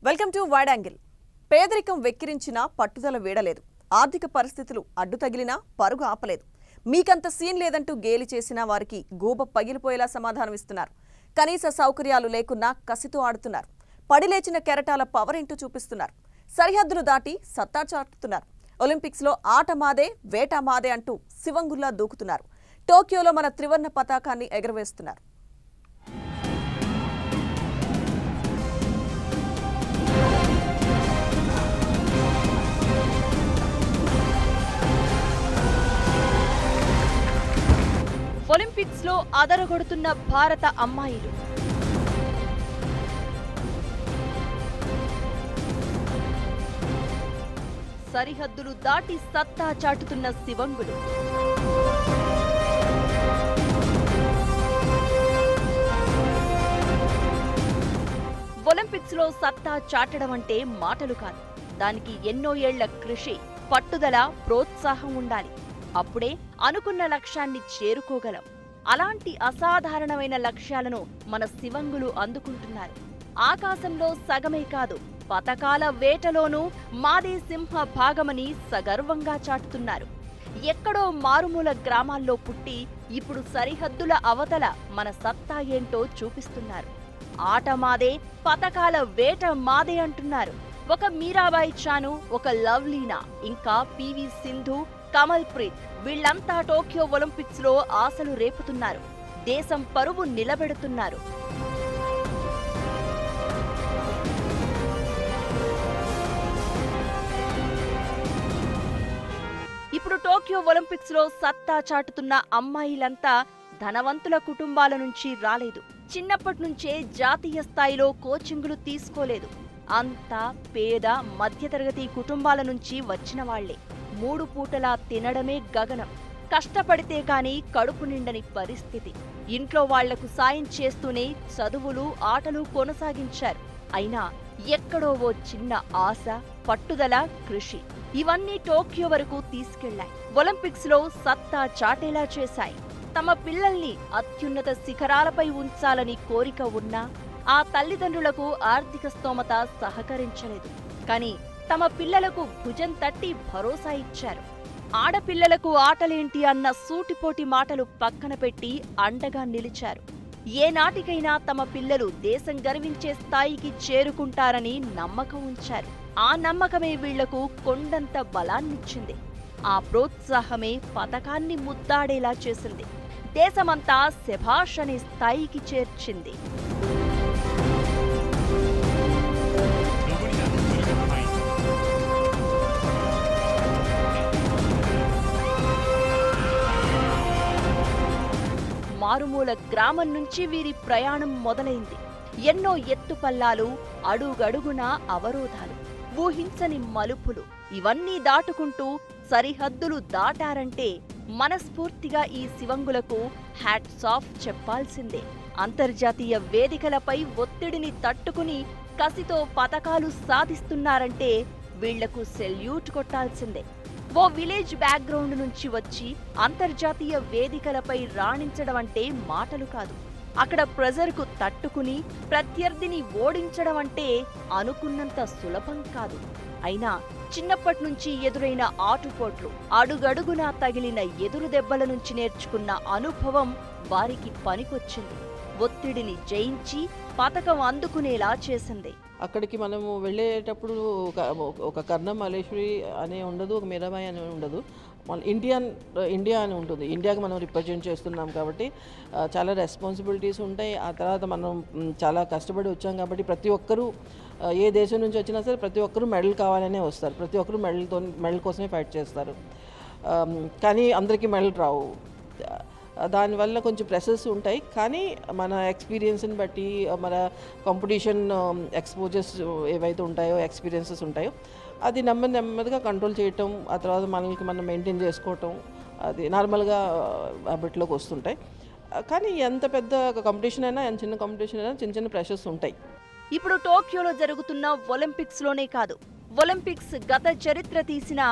Welcome to wide angle. పేదరికం వెక్కిరించినా పట్టుదల వీడలేదు. ఆర్థిక పరిస్థితులు అడ్డు తగిలినా పరుగు ఆపలేదు. మీకంత సీన్ లేదంటూ గేలి చేసిన వారికి గూబ పగిలిపోయేలా సమాధానం ఇస్తున్నారు. కనీస సౌకర్యాలు లేకున్నా కసితో ఆడుతున్నారు. పడిలేచిన కెరటాల పవర్ ఏంటో చూపిస్తున్నారు. సరిహద్దులు దాటి సత్తా చాటుతున్నారు. ఒలింపిక్స్లో ఆట మాదే వేట మాదే అంటూ శివంగుల్లా దూకుతున్నారు. టోక్యోలో మన త్రివర్ణ పతాకాన్ని ఎగరవేస్తున్నారు. ఒలింపిక్స్ లో అదరగొడుతున్న భారత అమ్మాయిలు. సరిహద్దులు దాటి సత్తా చాటుతున్న శివంగులు. ఒలింపిక్స్ లో సత్తా చాటడం అంటే మాటలు కాదు. దానికి ఎన్నో ఏళ్ల కృషి, పట్టుదల, ప్రోత్సాహం ఉండాలి. అప్పుడే అనుకున్న లక్ష్యాన్ని చేరుకోగలం. అలాంటి అసాధారణమైన లక్ష్యాలను మన శివంగులు అందుకుంటున్నారు. ఆకాశంలో సగమే కాదు, పతకాల వేటలోనూ మాదే సింహ భాగమని సగర్వంగా చాటుతున్నారు. ఎక్కడో మారుమూల గ్రామాల్లో పుట్టి ఇప్పుడు సరిహద్దుల అవతల మన సత్తా ఏంటో చూపిస్తున్నారు. ఆట మాదే, పతకాల వేట మాదే అంటున్నారు. ఒక మీరాబాయి చాను, ఒక లవ్లీనా, ఇంకా పివి సింధు, కమల్ ప్రీత్ వీళ్లంతా టోక్యో ఒలింపిక్స్ లో ఆశలు రేపుతున్నారు. దేశం పరువు నిలబెడుతున్నారు. ఇప్పుడు టోక్యో ఒలింపిక్స్ లో సత్తా చాటుతున్న అమ్మాయిలంతా ధనవంతుల కుటుంబాల నుంచి రాలేదు. చిన్నప్పటి నుంచే జాతీయ స్థాయిలో కోచింగులు తీసుకోలేదు. అంతా పేద మధ్యతరగతి కుటుంబాల నుంచి వచ్చిన వాళ్లే. 3 పూటలా తినడమే గగనం. కష్టపడితే కాని కడుపు నిండని పరిస్థితి. ఇంట్లో వాళ్లకు సాయం చేస్తూనే చదువులు, ఆటలు కొనసాగించారు. అయినా ఎక్కడో ఓ చిన్న ఆశ, పట్టుదల, కృషి ఇవన్నీ టోక్యో వరకు తీసుకెళ్లాయి. ఒలింపిక్స్ లో సత్తా చాటేలా చేశాయి. తమ పిల్లల్ని అత్యున్నత శిఖరాలపై ఉంచాలని కోరిక ఉన్నా ఆ తల్లిదండ్రులకు ఆర్థిక స్తోమత సహకరించలేదు. కానీ తమ పిల్లలకు భుజం తట్టి భరోసా ఇచ్చారు. ఆడపిల్లలకు ఆటలేంటి అన్న సూటిపోటి మాటలు పక్కన పెట్టి అండగా నిలిచారు. ఏనాటికైనా తమ పిల్లలు దేశం గర్వించే స్థాయికి చేరుకుంటారని నమ్మకం ఉంచారు. ఆ నమ్మకమే వీళ్లకు కొండంత బలాన్నిచ్చింది. ఆ ప్రోత్సాహమే పతకాన్ని ముద్దాడేలా చేసింది. దేశమంతా శభాష్ అనే స్థాయికి చేర్చింది. మారుమూల గ్రామం నుంచి వీరి ప్రయాణం మొదలైంది. ఎన్నో ఎత్తుపల్లాలు, అడుగడుగునా అవరోధాలు, ఊహించని మలుపులు ఇవన్నీ దాటుకుంటూ సరిహద్దులు దాటారంటే మనస్ఫూర్తిగా ఈ శివంగులకు హ్యాట్స్ ఆఫ్ చెప్పాల్సిందే. అంతర్జాతీయ వేదికలపై ఒత్తిడిని తట్టుకుని కసితో పతకాలు సాధిస్తున్నారంటే వీళ్లకు సెల్యూట్ కొట్టాల్సిందే. ఓ విలేజ్ బ్యాక్గ్రౌండ్ నుంచి వచ్చి అంతర్జాతీయ వేదికలపై రాణించడం అంటే మాటలు కాదు. అక్కడ ప్రెజర్కు తట్టుకుని ప్రత్యర్థిని ఓడించడం అంటే అనుకున్నంత సులభం కాదు. అయినా చిన్నప్పటి నుంచి ఎదురైన ఆటుపోట్లు, అడుగడుగునా తగిలిన ఎదురు దెబ్బల నుంచి నేర్చుకున్న అనుభవం వారికి పనికొచ్చింది. ఒత్తిడిని జయించి పతకం అందుకునేలా చేసింది. అక్కడికి మనము వెళ్ళేటప్పుడు ఒక కర్ణం మల్లేశ్వరి అనే ఉండదు, ఒక మీరాబాయి అని ఉండదు. మన ఇండియా అని ఉంటుంది. ఇండియాకి మనం రిప్రజెంట్ చేస్తున్నాం కాబట్టి చాలా రెస్పాన్సిబిలిటీస్ ఉంటాయి. ఆ తర్వాత మనం చాలా కష్టపడి వచ్చాం కాబట్టి ప్రతి ఒక్కరూ ఏ దేశం నుంచి వచ్చినా సరే ప్రతి ఒక్కరూ మెడల్ కావాలనే వస్తారు. ప్రతి ఒక్కరూ మెడల్ కోసమే ఫైట్ చేస్తారు. కానీ అందరికీ మెడల్ రావు. దానివల్ల కొంచెం ప్రెసెస్ ఉంటాయి. కానీ మన ఎక్స్పీరియన్స్ని బట్టి, మన కాంపిటీషన్ ఎక్స్పోజర్స్ ఏవైతే ఉంటాయో, ఎక్స్పీరియన్సెస్ ఉంటాయో అది నెమ్మదిగా కంట్రోల్ చేయటం, ఆ తర్వాత మనల్ని మనం మెయింటైన్ చేసుకోవటం, అది నార్మల్గా హ్యాబిట్లోకి వస్తుంటాయి. కానీ ఎంత పెద్ద కాంపిటీషన్ అయినా, ఎంత చిన్న కాంపిటీషన్ అయినా చిన్న చిన్న ప్రెషర్స్ ఉంటాయి. ఇప్పుడు టోక్యోలో జరుగుతున్న ఒలింపిక్స్లోనే కాదు, ఒలింపిక్స్ గత చరిత్ర తీసినా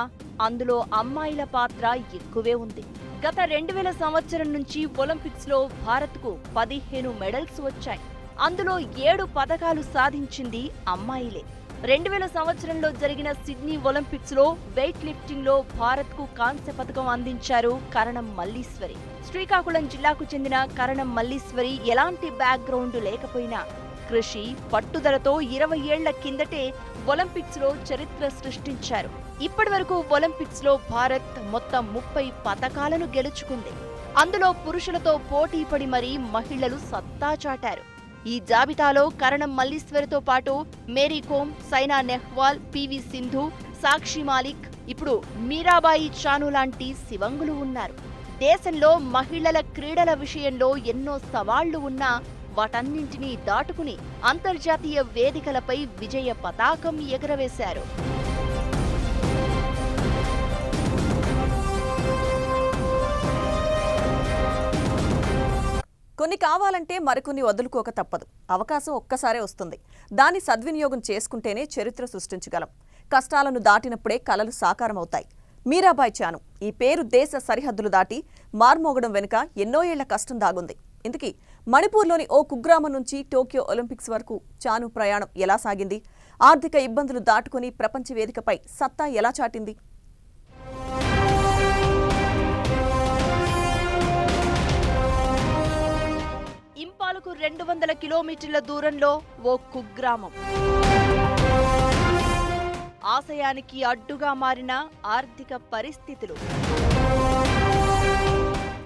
అందులో అమ్మాయిల పాత్ర ఎక్కువే ఉంది. గత 2000 సంవత్సరం నుంచి ఒలింపిక్స్ లో భారత్కు 15 మెడల్స్ వచ్చాయి. అందులో 7 పతకాలు సాధించింది అమ్మాయిలే. 2000 సంవత్సరంలో జరిగిన సిడ్నీ ఒలింపిక్స్ లో వెయిట్ లిఫ్టింగ్ లో భారత్ కు కాంస్య పథకం అందించారు కరణం మల్లీశ్వరి. శ్రీకాకుళం జిల్లాకు చెందిన కరణం మల్లీశ్వరి ఎలాంటి బ్యాక్గ్రౌండ్ లేకపోయినా కృషి, పట్టుదలతో 20 ఏళ్ల కిందటే ఒలింపిక్స్ లో చరిత్ర సృష్టించారు. ఇప్పటి వరకు ఒలింపిక్స్ లో భారత్ మొత్తం 30 పతకాలను గెలుచుకుంది. అందులో పురుషులతో పోటీ పడి మరీ మహిళలు సత్తా చాటారు. ఈ జాబితాలో కరణం మల్లీశ్వరితో పాటు మేరీ కోమ్, సైనా నెహ్వాల్, పివి సింధు, సాక్షి మాలిక్, ఇప్పుడు మీరాబాయి చాను లాంటి శివంగులు ఉన్నారు. దేశంలో మహిళల క్రీడల విషయంలో ఎన్నో సవాళ్లు ఉన్నా వాటన్నింటినీ దాటుకుని అంతర్జాతీయ వేదికలపై విజయ పతాకం ఎగురవేశారు. కొన్ని కావాలంటే మరికొన్ని వదులుకోక తప్పదు. అవకాశం ఒక్కసారే వస్తుంది. దాన్ని సద్వినియోగం చేసుకుంటేనే చరిత్ర సృష్టించగలం. కష్టాలను దాటినప్పుడే కలలు సాకారమవుతాయి. మీరాబాయి చాను ఈ పేరు దేశ సరిహద్దులు దాటి మార్మోగడం వెనుక ఎన్నో ఏళ్ల కష్టం దాగుంది. ఇందుకీ మణిపూర్లోని ఓ కుగ్రామం నుంచి టోక్యో ఒలింపిక్స్ వరకు చాను ప్రయాణం ఎలా సాగింది? ఆర్థిక ఇబ్బందులు దాటుకుని ప్రపంచ వేదికపై సత్తా ఎలా చాటింది? ఇంపాలకు 200 కిలోమీటర్ల దూరంలో ఓ కుగ్రామం. ఆశయానికి అడ్డుగా మారిన ఆర్థిక పరిస్థితులు.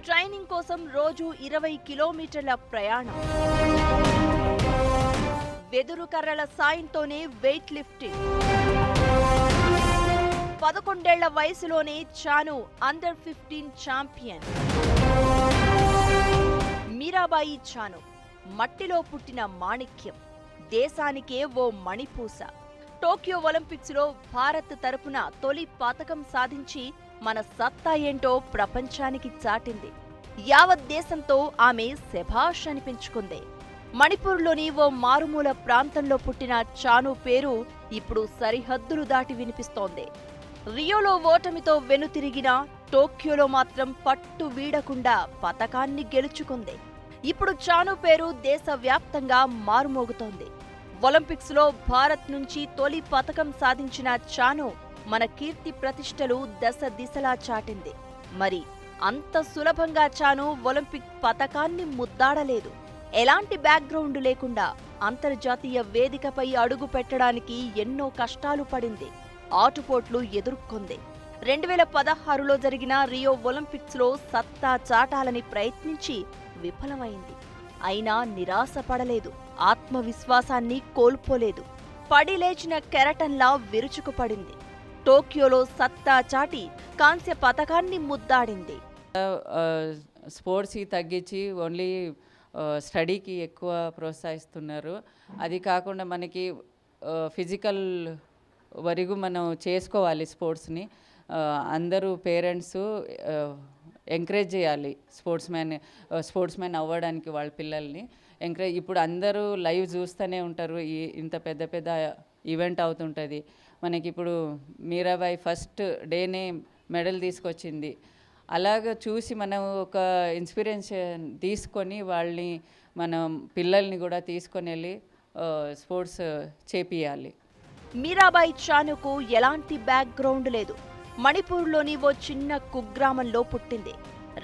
ట్రైనింగ్ కోసం రోజు 20 కిలోమీటర్ల ప్రయాణం. వెదురు కర్రల సాయంతోనే వెయిట్ లిఫ్టింగ్. 11 ఏళ్ల వయసులోనే చాను అండర్ 15 ఛాంపియన్. మీరాబాయి చాను మట్టిలో పుట్టిన మాణిక్యం, దేశానికే ఓ మణిపూస. టోక్యో ఒలింపిక్స్ లో భారత్ తరపున తొలి పతకం సాధించి మన సత్తా ఏంటో ప్రపంచానికి చాటింది. యావత్ దేశంతో ఆమె శభాష్ అనిపించుకుంది. మణిపూర్లోని ఓ మారుమూల ప్రాంతంలో పుట్టిన చాను పేరు ఇప్పుడు సరిహద్దులు దాటి వినిపిస్తోంది. రియోలో ఓటమితో వెనుతిరిగిన టోక్యోలో మాత్రం పట్టు వీడకుండా పతకాన్ని గెలుచుకుంది. ఇప్పుడు చాను పేరు దేశవ్యాప్తంగా మారుమోగుతోంది. ఒలింపిక్స్ లో భారత్ నుంచి తొలి పతకం సాధించిన చాను మన కీర్తి ప్రతిష్టలు దశ దిశలా చాటింది. మరి అంత సులభంగా చాను ఒలింపిక్ పతకాన్ని ముద్దాడలేదు. ఎలాంటి బ్యాక్గ్రౌండ్ లేకుండా అంతర్జాతీయ వేదికపై అడుగు పెట్టడానికి ఎన్నో కష్టాలు పడింది, ఆటుపోట్లు ఎదుర్కొంది. 2016లో జరిగిన రియో ఒలింపిక్స్ లో సత్తా చాటాలని ప్రయత్నించి విఫలమైంది. అయినా నిరాశపడలేదు, ఆత్మవిశ్వాసాన్ని కోల్పోలేదు. పడి లేచిన కెరటంలా విరుచుకుపడింది. టోక్యోలో సత్తా చాటి కాంస్య పతకాన్ని ముద్దాడింది. స్పోర్ట్స్కి తగ్గించి ఓన్లీ స్టడీకి ఎక్కువ ప్రోత్సహిస్తున్నారు. అది కాకుండా మనకి ఫిజికల్ వరకు మనం చేసుకోవాలి స్పోర్ట్స్ని. అందరూ పేరెంట్స్ ఎంకరేజ్ చేయాలి స్పోర్ట్స్ మ్యాన్ అవ్వడానికి వాళ్ళ పిల్లల్ని ఎంకరేజ్. ఇప్పుడు అందరూ లైవ్ చూస్తూనే ఉంటారు, ఇంత పెద్ద పెద్ద ఈవెంట్ అవుతుంటుంది. మనకి ఇప్పుడు మీరాబాయి ఫస్ట్ డేనే మెడల్ తీసుకొచ్చింది. అలాగ చూసి మనం ఒక ఇన్స్పిరేషన్ తీసుకొని వాళ్ళని మనం పిల్లల్ని కూడా తీసుకొని వెళ్ళి స్పోర్ట్స్ చేపియాలి. మీరాబాయి చానుకు ఎలాంటి బ్యాక్గ్రౌండ్ లేదు. మణిపూర్లోని ఓ చిన్న కుగ్రామంలో పుట్టింది.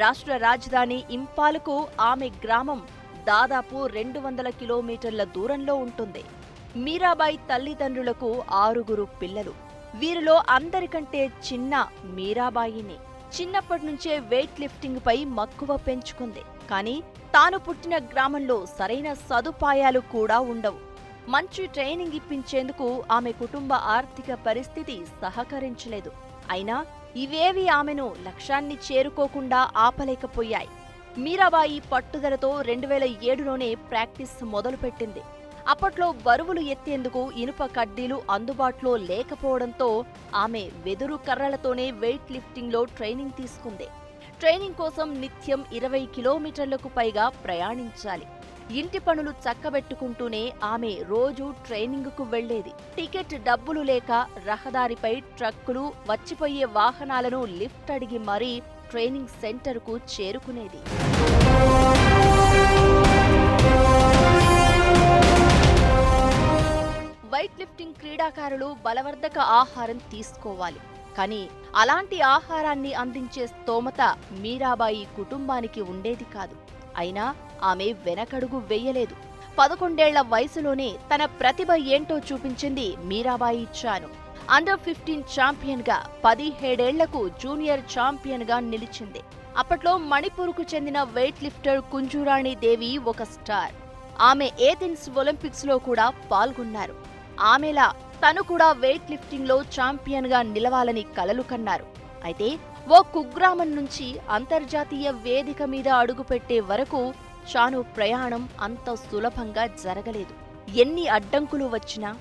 రాష్ట్ర రాజధాని ఇంపాలకు ఆమె గ్రామం దాదాపు 200 కిలోమీటర్ల దూరంలో ఉంటుంది. మీరాబాయి తల్లిదండ్రులకు 6 పిల్లలు. వీరిలో అందరికంటే చిన్న మీరాబాయిని. చిన్నప్పటి నుంచే వెయిట్ లిఫ్టింగ్ పై మక్కువ పెంచుకుంది. కానీ తాను పుట్టిన గ్రామంలో సరైన సదుపాయాలు కూడా ఉండవు. మంచి ట్రైనింగ్ ఇప్పించేందుకు ఆమె కుటుంబ ఆర్థిక పరిస్థితి సహకరించలేదు. అయినా ఇవేవి ఆమెను లక్ష్యాన్ని చేరుకోకుండా ఆపలేకపోయాయి. మీరాబాయి పట్టుదలతో 2007లోనే ప్రాక్టీస్ మొదలుపెట్టింది. అప్పట్లో బరువులు ఎత్తేందుకు ఇనుప కడ్డీలు అందుబాటులో లేకపోవడంతో ఆమె వెదురు కర్రలతోనే వెయిట్ లిఫ్టింగ్లో ట్రైనింగ్ తీసుకుంది. ట్రైనింగ్ కోసం నిత్యం 20 కిలోమీటర్లకు పైగా ప్రయాణించాలి. ఇంటి పనులు చక్కబెట్టుకుంటూనే ఆమె రోజూ ట్రైనింగుకు వెళ్లేది. టికెట్ డబ్బులు లేక రహదారిపై ట్రక్కులు, వచ్చిపోయే వాహనాలను లిఫ్ట్ అడిగి మరీ ట్రైనింగ్ సెంటర్కు చేరుకునేది. వెయిట్ లిఫ్టింగ్ క్రీడాకారులు బలవర్ధక ఆహారం తీసుకోవాలి. కానీ అలాంటి ఆహారాన్ని అందించే స్తోమత మీరాబాయి కుటుంబానికి ఉండేది కాదు. అయినా ఆమె వెనకడుగు వెయ్యలేదు. 11 వయసులోనే తన ప్రతిభ ఏంటో చూపించింది మీరాబాయి చాను. అండర్ 15 ఛాంపియన్గా, 17 జూనియర్ ఛాంపియన్గా నిలిచింది. అప్పట్లో మణిపూర్కు చెందిన వెయిట్ లిఫ్టర్ కుంజురాణి దేవి ఒక స్టార్. ఆమె ఏథెన్స్ ఒలింపిక్స్లో కూడా పాల్గొన్నారు. ఆమెలా తను కూడా వెయిట్ లిఫ్టింగ్లో ఛాంపియన్గా నిలవాలని కలలు కన్నారు. అయితే ఓ కుగ్రామం నుంచి అంతర్జాతీయ వేదిక మీద అడుగుపెట్టే వరకు చాను ప్రయాణం అంత సులభంగా జరగలేదు. ఎన్ని అడ్డంకులు వచ్చినా,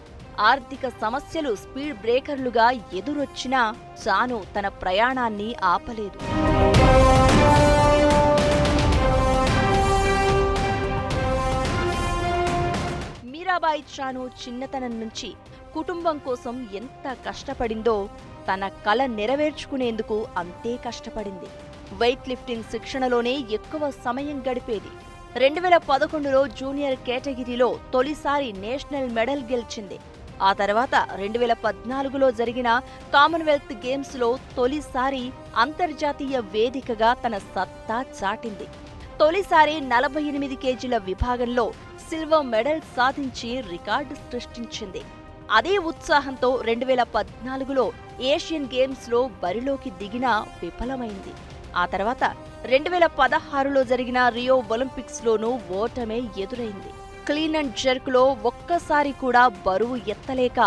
ఆర్థిక సమస్యలు స్పీడ్ బ్రేకర్లుగా ఎదురొచ్చినా చాను తన ప్రయాణాన్ని ఆపలేదు. మీరాబాయి చాను చిన్నతనం నుంచి కుటుంబం కోసం ఎంత కష్టపడిందో తన కల నెరవేర్చుకునేందుకు అంతే కష్టపడింది. వెయిట్ లిఫ్టింగ్ శిక్షణలోనే ఎక్కువ సమయం గడిపేది. 2011లో జూనియర్ కేటగిరీలో తొలిసారి నేషనల్ మెడల్ గెలిచింది. ఆ తర్వాత 2014లో జరిగిన కామన్వెల్త్ గేమ్స్లో తొలిసారి అంతర్జాతీయ వేదికగా తన సత్తా చాటింది. తొలిసారి 48 కేజీల విభాగంలో సిల్వర్ మెడల్ సాధించి రికార్డు సృష్టించింది. అదే ఉత్సాహంతో 2014లో ఏషియన్ గేమ్స్లో బరిలోకి దిగినా విఫలమైంది. ఆ తర్వాత 2016లో జరిగిన రియో ఒలింపిక్స్లోనూ ఓటమే ఎదురైంది. క్లీన్ అండ్ జర్క్లో ఒక్కసారి కూడా బరువు ఎత్తలేక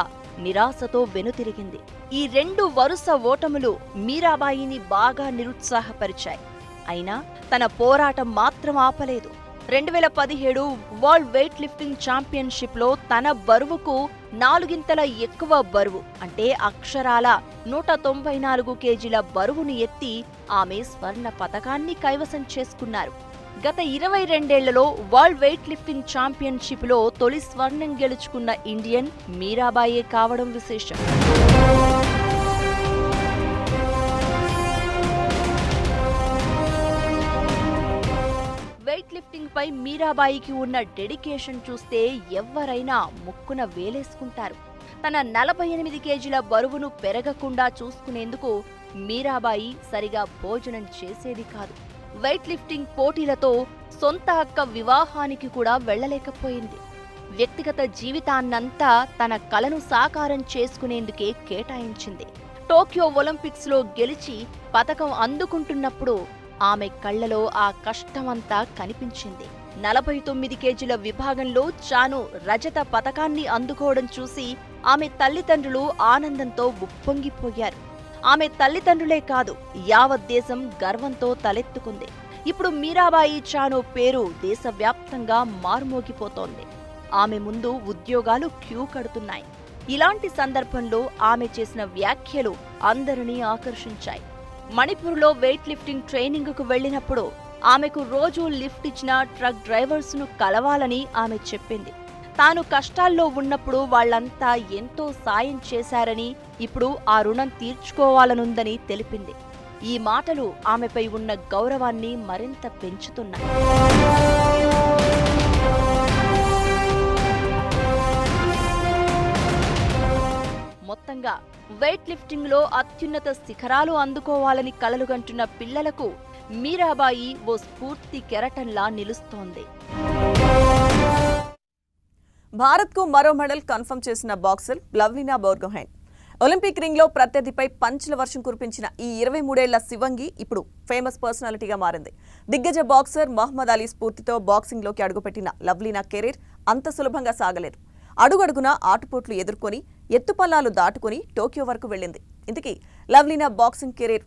నిరాశతో వెనుతిరిగింది. ఈ 2 వరుస ఓటములు మీరాబాయిని బాగా నిరుత్సాహపరిచాయి. అయినా తన పోరాటం మాత్రం ఆపలేదు. 2017 వరల్డ్ వెయిట్ లిఫ్టింగ్ ఛాంపియన్షిప్లో తన బరువుకు 4 ఎక్కువ బరువు అంటే అక్షరాల 194 కేజీల బరువును ఎత్తి ఆమె స్వర్ణ పతకాన్ని కైవసం చేసుకున్నారు. గత 22 వరల్డ్ వెయిట్ లిఫ్టింగ్ ఛాంపియన్షిప్లో తొలి స్వర్ణం గెలుచుకున్న ఇండియన్ మీరాబాయే కావడం విశేషం. వెయిట్ లిఫ్టింగ్ పై మీరాబాయికి ఉన్న డెడికేషన్ చూస్తే ఎవ్వరైనా ముక్కున వేలేసుకుంటారు. తన 48 కేజీల బరువును పెరగకుండా చూసుకునేందుకు మీరాబాయి సరిగా భోజనం చేసేది కాదు. వెయిట్ లిఫ్టింగ్ పోటీలతో సొంత అక్క వివాహానికి కూడా వెళ్లలేకపోయింది. వ్యక్తిగత జీవితాన్నంతా తన కలను సాకారం చేసుకునేందుకే కేటాయించింది. టోక్యో ఒలింపిక్స్లో గెలిచి పతకం అందుకుంటున్నప్పుడు ఆమె కళ్లలో ఆ కష్టమంతా కనిపించింది. 49 కేజీల విభాగంలో చాను రజత పతకాన్ని అందుకోవడం చూసి ఆమె తల్లిదండ్రులు ఆనందంతో ఉప్పొంగిపోయారు. ఆమె తల్లిదండ్రులే కాదు, యావత్ దేశం గర్వంతో తలెత్తుకుంది. ఇప్పుడు మీరాబాయి చాను పేరు దేశవ్యాప్తంగా మార్మోగిపోతోంది. ఆమె ముందు ఉద్యోగాలు క్యూ కడుతున్నాయి. ఇలాంటి సందర్భంలో ఆమె చేసిన వ్యాఖ్యలు అందరినీ ఆకర్షించాయి. మణిపూర్లో వెయిట్ లిఫ్టింగ్ ట్రైనింగ్కు వెళ్లినప్పుడు ఆమెకు రోజూ లిఫ్ట్ ఇచ్చిన ట్రక్ డ్రైవర్స్ను కలవాలని ఆమె చెప్పింది. తాను కష్టాల్లో ఉన్నప్పుడు వాళ్లంతా ఎంతో సాయం చేశారని, ఇప్పుడు ఆ రుణం తీర్చుకోవాలనుందని తెలిపింది. ఈ మాటలు ఆమెపై ఉన్న గౌరవాన్ని మరింత పెంచుతున్నాయి. మొత్తంగా వెయిట్ లిఫ్టింగ్లో అత్యున్నత శిఖరాలు అందుకోవాలని కలలుగంటున్న పిల్లలకు మీరాబాయి ఓ స్ఫూర్తి కెరటంలా నిలుస్తోంది. భారత్కు మరో మెడల్ కన్ఫర్మ్ చేసిన బాక్సర్ లవ్లీనా బోర్గోహైన్. ఒలింపిక్ రింగ్లో ప్రత్యర్థిపై పంచుల వర్షం కురిపించిన ఈ 23 ఏళ్ల శివంగి ఇప్పుడు ఫేమస్ పర్సనాలిటీగా మారింది. దిగ్గజ బాక్సర్ మహమ్మద్ అలీ స్ఫూర్తితో బాక్సింగ్లోకి అడుగుపెట్టిన లవ్లీనా కెరీర్ అంత సులభంగా సాగలేదు. అడుగడుగునా ఆటుపోట్లు ఎదుర్కొని ఎత్తుపల్లాలు దాటుకుని టోక్యో వరకు వెళ్ళింది. ఇంతకీ లవ్లీనా బాక్సింగ్ కెరీర్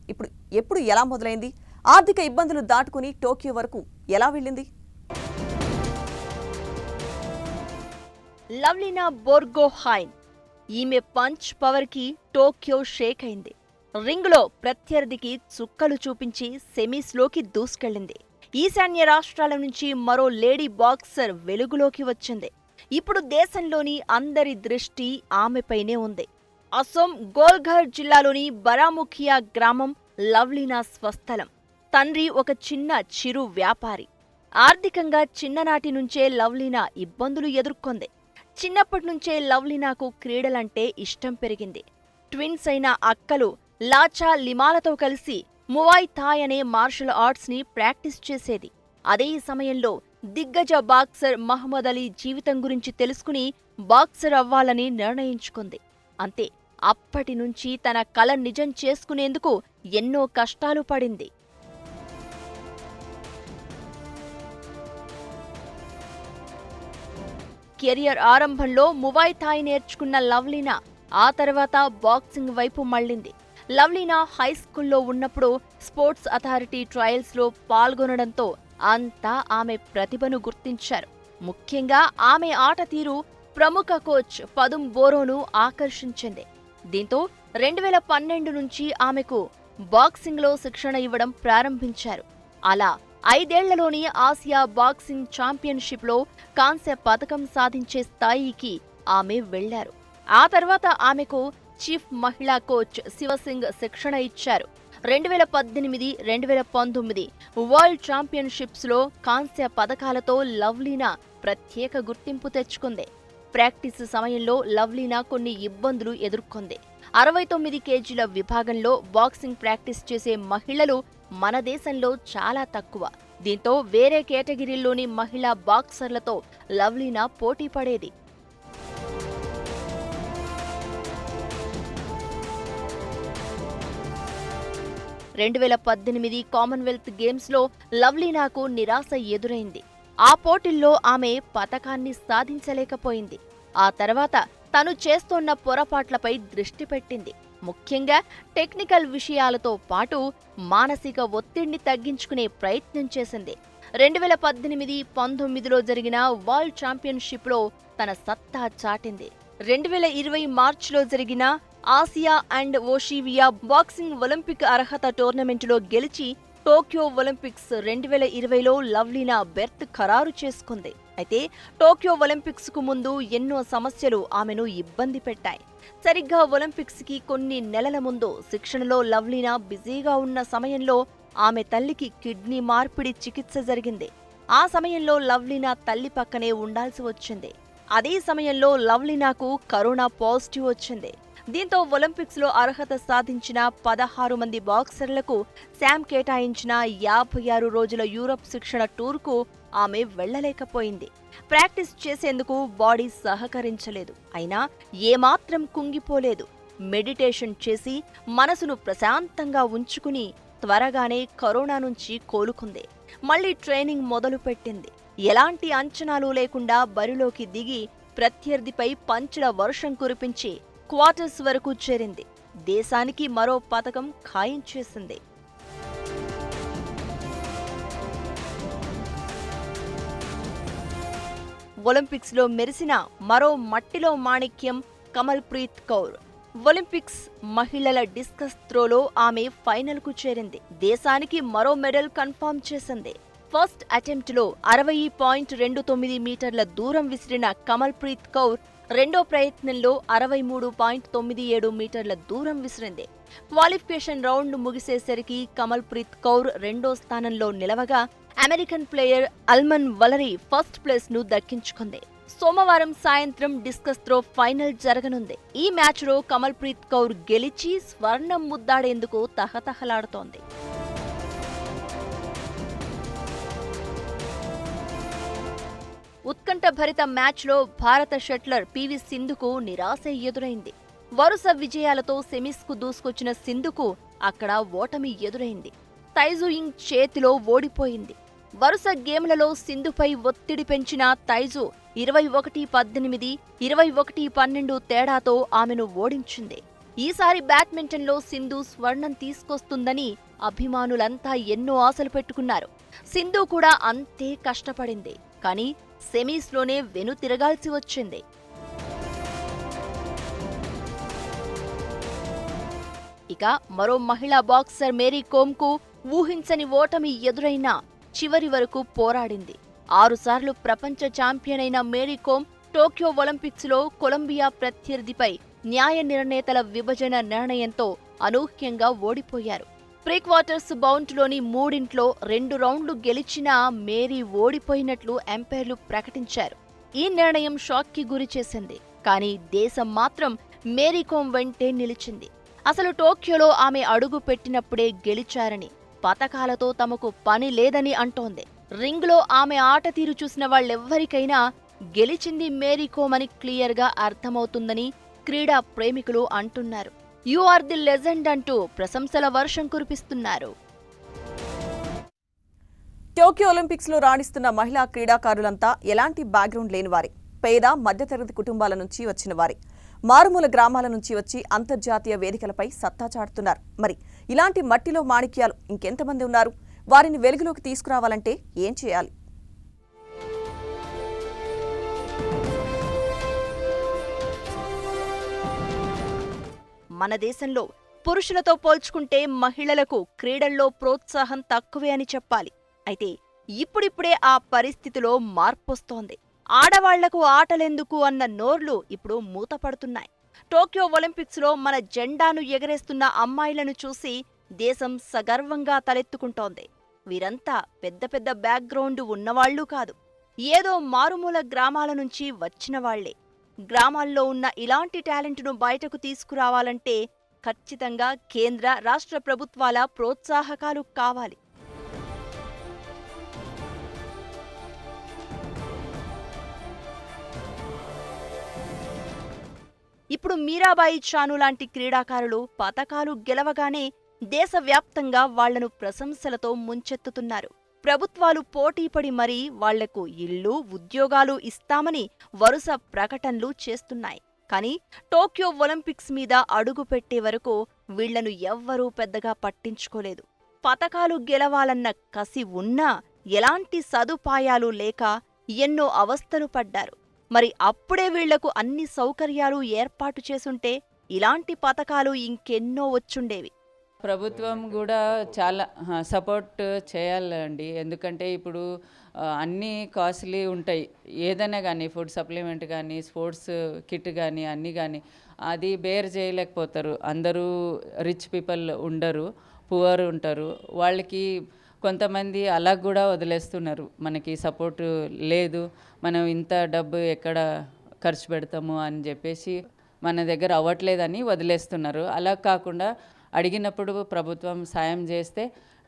ఎప్పుడు ఎలా మొదలైంది? ఆర్థిక ఇబ్బందులు దాటుకుని టోక్యో వరకు ఎలా వెళ్ళింది? లవ్లీనా బోర్గోహైన్. ఈమె పంచ్ పవర్కి టోక్యో షేక్ అయింది. రింగులో ప్రత్యర్థికి చుక్కలు చూపించి సెమీస్లోకి దూసుకెళ్లింది. ఈశాన్య రాష్ట్రాల నుంచి మరో లేడీ బాక్సర్ వెలుగులోకి వచ్చింది. ఇప్పుడు దేశంలోని అందరి దృష్టి ఆమెపైనే ఉంది. అసోం గోల్ఘర్ జిల్లాలోని బరాముఖియా గ్రామం లవ్లీనా స్వస్థలం. తండ్రి ఒక చిన్న చిరు వ్యాపారి. ఆర్థికంగా చిన్ననాటి నుంచే లవ్లీనా ఇబ్బందులు ఎదుర్కొంది. చిన్నప్పటి నుంచే లవ్లీనాకు క్రీడలంటే ఇష్టం పెరిగింది. ట్విన్స్ అయిన అక్కలు లాచా లిమాలతో కలిసి మువాయ్ థాయ్ అనే మార్షల్ ఆర్ట్స్ ని ప్రాక్టీస్ చేసేది. అదే సమయంలో దిగ్గజ బాక్సర్ మహమ్మద్ అలీ జీవితం గురించి తెలుసుకుని బాక్సర్ అవ్వాలని నిర్ణయించుకుంది. అంతే, అప్పటి నుంచి తన కల నిజం చేసుకునేందుకు ఎన్నో కష్టాలు పడింది. కెరియర్ ఆరంభంలో మువాయ్ థాయ్ నేర్చుకున్న లవ్లీనా ఆ తర్వాత బాక్సింగ్ వైపు మళ్లింది. లవ్లీనా హైస్కూల్లో ఉన్నప్పుడు స్పోర్ట్స్ అథారిటీ ట్రయల్స్లో పాల్గొనడంతో అంతా ఆమె ప్రతిభను గుర్తించారు. ముఖ్యంగా ఆమె ఆట తీరు ప్రముఖ కోచ్ పదుం బోరోను ఆకర్షించింది. దీంతో 2012 నుంచి ఆమెకు బాక్సింగ్లో శిక్షణ ఇవ్వడం ప్రారంభించారు. అలా 5 ఏళ్లలోని ఆసియా బాక్సింగ్ ఛాంపియన్షిప్లో కాంస్య పతకం సాధించే స్థాయికి ఆమె వెళ్లారు. ఆ తర్వాత ఆమెకు చీఫ్ మహిళా కోచ్ శివసింగ్ శిక్షణ ఇచ్చారు. 2018, 2019 వరల్డ్ ఛాంపియన్షిప్స్లో కాంస్య పతకాలతో లవ్లీనా ప్రత్యేక గుర్తింపు తెచ్చుకుంది. ప్రాక్టీస్ సమయంలో లవ్లీనా కొన్ని ఇబ్బందులు ఎదుర్కొంది. 69 కేజీల విభాగంలో బాక్సింగ్ ప్రాక్టీస్ చేసే మహిళలు మన దేశంలో చాలా తక్కువ. దీంతో వేరే కేటగిరీల్లోని మహిళా బాక్సర్లతో లవ్లీనా పోటీ పడేది. 2018 కామన్వెల్త్ గేమ్స్లో లవ్లీనాకు నిరాశ ఎదురైంది. ఆ పోటీల్లో ఆమె పతకాన్ని సాధించలేకపోయింది. ఆ తర్వాత తను చేస్తోన్న పొరపాట్లపై దృష్టి పెట్టింది. ముఖ్యంగా టెక్నికల్ విషయాలతో పాటు మానసిక ఒత్తిడిని తగ్గించుకునే ప్రయత్నం చేసింది. 2018-19లో జరిగిన వరల్డ్ ఛాంపియన్షిప్లో తన సత్తా చాటింది. 2020 మార్చిలో జరిగిన ఆసియా అండ్ ఓషివియా బాక్సింగ్ ఒలింపిక్ అర్హత టోర్నమెంటులో గెలిచి టోక్యో ఒలింపిక్స్ 2020లో లవ్లీనా బెర్త్ ఖరారు చేసుకుంది. అయితే టోక్యో ఒలింపిక్స్ కు ముందు ఎన్నో సమస్యలు ఆమెను ఇబ్బంది పెట్టాయి. సరిగ్గా ఒలింపిక్స్ కి కొన్ని నెలల ముందు శిక్షణలో లవ్లీనా బిజీగా ఉన్న సమయంలో ఆమె తల్లికి కిడ్నీ మార్పిడి చికిత్స జరిగింది. ఆ సమయంలో లవ్లీనా తల్లి పక్కనే ఉండాల్సి వచ్చింది. అదే సమయంలో లవ్లీనాకు కరోనా పాజిటివ్ వచ్చింది. దీంతో ఒలింపిక్స్ లో అర్హత సాధించిన 16 మంది బాక్సర్లకు శామ్ కేటాయించిన 56 రోజుల యూరప్ శిక్షణ టూర్కు ఆమె వెళ్లలేకపోయింది. ప్రాక్టీస్ చేసేందుకు బాడీ సహకరించలేదు. అయినా ఏమాత్రం కుంగిపోలేదు. మెడిటేషన్ చేసి మనసును ప్రశాంతంగా ఉంచుకుని త్వరగానే కరోనా నుంచి కోలుకుంది. మళ్లీ ట్రైనింగ్ మొదలుపెట్టింది. ఎలాంటి అంచనాలు లేకుండా బరిలోకి దిగి ప్రత్యర్థిపై పంచుల వర్షం కురిపించి క్వార్టర్స్ వరకు చేరింది. దేశానికి మరో పతకం ఖాయం చేసింది. ఒలింపిక్స్లో మెరిసిన మరో మట్టిలో మాణిక్యం కమల్ ప్రీత్ కౌర్. ఒలింపిక్స్ మహిళల డిస్కస్ త్రోలో ఆమె ఫైనల్కు చేరింది. దేశానికి మరో మెడల్ కన్ఫర్మ్ చేసింది. ఫస్ట్ అటెంప్ట్లో 60.29 మీటర్ల దూరం విసిరిన కమల్ ప్రీత్ కౌర్ రెండో ప్రయత్నంలో 63.97 మీటర్ల దూరం విసిరింది. క్వాలిఫికేషన్ రౌండ్ ముగిసేసరికి కమల్ ప్రీత్ కౌర్ రెండో స్థానంలో నిలవగా అమెరికన్ ప్లేయర్ అల్మన్ వలరీ ఫస్ట్ ప్లేస్ ను దక్కించుకుంది. సోమవారం సాయంత్రం డిస్కస్ త్రో ఫైనల్ జరగనుంది. ఈ మ్యాచ్లో కమల్ ప్రీత్ కౌర్ గెలిచి స్వర్ణం ముద్దాడేందుకు తహతహలాడుతోంది. ఉత్కంఠభరిత మ్యాచ్లో భారత షట్లర్ పివి సింధుకు నిరాశ ఎదురైంది. వరుస విజయాలతో సెమీస్కు దూసుకొచ్చిన సింధుకు అక్కడ ఓటమి ఎదురైంది. తైజుయింగ్ చేతిలో ఓడిపోయింది. వరుస గేమ్లలో సింధుపై ఒత్తిడి పెంచిన తైజు 21-18, 21-12 తేడాతో ఆమెను ఓడించింది. ఈసారి బ్యాడ్మింటన్లో సింధు స్వర్ణం తీసుకొస్తుందని అభిమానులంతా ఎన్నో ఆశలు పెట్టుకున్నారు. సింధు కూడా అంతే కష్టపడింది. కానీ సెమీస్లోనే వెనుతిరగాల్సి వచ్చింది. ఇక మరో మహిళా బాక్సర్ మేరీ కోమ్కు ఊహించని ఓటమి ఎదురైనా చివరి వరకు పోరాడింది. 6 సార్లు ప్రపంచ ఛాంపియన్ అయిన మేరీ కోమ్ టోక్యో ఒలింపిక్స్లో కొలంబియా ప్రత్యర్థిపై న్యాయ నిర్ణేతల విభజన నిర్ణయంతో అనూహ్యంగా ఓడిపోయారు. ప్రీక్వార్టర్స్ బౌంట్లోని 3 2 రౌండ్లు గెలిచినా మేరీ ఓడిపోయినట్లు ఎంపైర్లు ప్రకటించారు. ఈ నిర్ణయం షాక్కి గురి చేసింది. కానీ దేశం మాత్రం మేరీకోమ్ వెంటే నిలిచింది. అసలు టోక్యోలో ఆమె అడుగు పెట్టినప్పుడే గెలిచారని, పతకాలతో తమకు పని లేదని అంటోంది. రింగ్లో ఆమె ఆట తీరు చూసిన వాళ్ళెవ్వరికైనా గెలిచింది మేరీకోమ్ అని క్లియర్గా అర్థమవుతుందని క్రీడా ప్రేమికులు అంటున్నారు. యు ఆర్ ది లెజెండ్ అంటూ ప్రశంసల వర్షం కురిపిస్తున్నారు. టోక్యో ఒలింపిక్స్ లో రాణిస్తున్న మహిళా క్రీడాకారులంతా ఎలాంటి బ్యాక్గ్రౌండ్ లేని వారే, పేద మధ్యతరగతి కుటుంబాల నుంచి వచ్చిన వారే, మారుమూల గ్రామాల నుంచి వచ్చి అంతర్జాతీయ వేదికలపై సత్తా చాటుతున్నారు. మరి ఇలాంటి మట్టిలో మాణిక్యాలు ఇంకెంతమంది ఉన్నారు? వారిని వెలుగులోకి తీసుకురావాలంటే ఏం చేయాలి? మన దేశంలో పురుషులతో పోల్చుకుంటే మహిళలకు క్రీడల్లో ప్రోత్సాహం తక్కువే అని చెప్పాలి. అయితే ఇప్పుడిప్పుడే ఆ పరిస్థితిలో మార్పొస్తోంది. ఆడవాళ్లకు ఆటలెందుకు అన్న నోర్లు ఇప్పుడు మూతపడుతున్నాయి. టోక్యో ఒలింపిక్స్లో మన జెండాను ఎగరేస్తున్న అమ్మాయిలను చూసి దేశం సగర్వంగా తలెత్తుకుంటోంది. వీరంతా పెద్ద పెద్ద బ్యాక్గ్రౌండ్ ఉన్నవాళ్లు కాదు, ఏదో మారుమూల గ్రామాల నుంచి వచ్చిన వాళ్లే. గ్రామాల్లో ఉన్న ఇలాంటి టాలెంట్ను బయటకు తీసుకురావాలంటే ఖచ్చితంగా కేంద్ర, రాష్ట్ర ప్రభుత్వాల ప్రోత్సాహకాలు కావాలి. ఇప్పుడు మీరాబాయి చాను లాంటి క్రీడాకారులు పతకాలు గెలవగానే దేశవ్యాప్తంగా వాళ్లను ప్రశంసలతో ముంచెత్తుతున్నారు. ప్రభుత్వాలు పోటీపడి మరీ వాళ్లకు ఇళ్ళు, ఉద్యోగాలు ఇస్తామని వరుస ప్రకటనలు చేస్తున్నాయి. కానీ టోక్యో ఒలింపిక్స్ మీద అడుగు పెట్టే వరకు వీళ్లను ఎవ్వరూ పెద్దగా పట్టించుకోలేదు. పతకాలు గెలవాలన్న కసి ఉన్నా ఎలాంటి సదుపాయాలు లేక ఎన్నో అవస్థలు పడ్డారు. మరి అప్పుడే వీళ్లకు అన్ని సౌకర్యాలు ఏర్పాటు చేసుంటే ఇలాంటి పతకాలు ఇంకెన్నో వచ్చుండేవి. ప్రభుత్వం కూడా చాలా సపోర్ట్ చేయాలండి. ఎందుకంటే ఇప్పుడు అన్నీ కాస్ట్లీ ఉంటాయి. ఏదైనా కానీ ఫుడ్ సప్లిమెంట్ కానీ, స్పోర్ట్స్ కిట్ కానీ, అన్నీ కానీ అది బేర్ చేయలేకపోతారు. అందరూ రిచ్ పీపుల్ ఉండరు, పువర్ ఉంటారు. వాళ్ళకి కొంతమంది అలా కూడా వదిలేస్తున్నారు. మనకి సపోర్ట్ లేదు, మనం ఇంత డబ్బు ఎక్కడ ఖర్చు పెడతాము అని చెప్పేసి మన దగ్గర అవ్వట్లేదని వదిలేస్తున్నారు. అలా కాకుండా అడిగినప్పుడు ప్రభుత్వం సాయం చేస్తే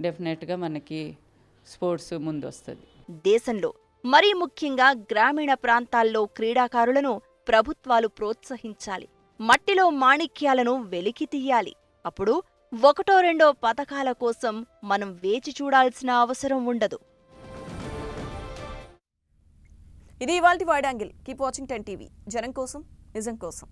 డెఫినెట్గా మనకి స్పోర్ట్స్ ముందు వస్తుంది. దేశంలో మరీ ముఖ్యంగా గ్రామీణ ప్రాంతాల్లో క్రీడాకారులను ప్రభుత్వాలు ప్రోత్సహించాలి. మట్టిలో మాణిక్యాలను వెలికి తీయాలి. అప్పుడు ఒకటో రెండో పతకాల కోసం మనం వేచి చూడాల్సిన అవసరం ఉండదు. ఇది ఇవాల్టి wide angle. Keep watching 10 TV. జనం కోసం, నిజం కోసం.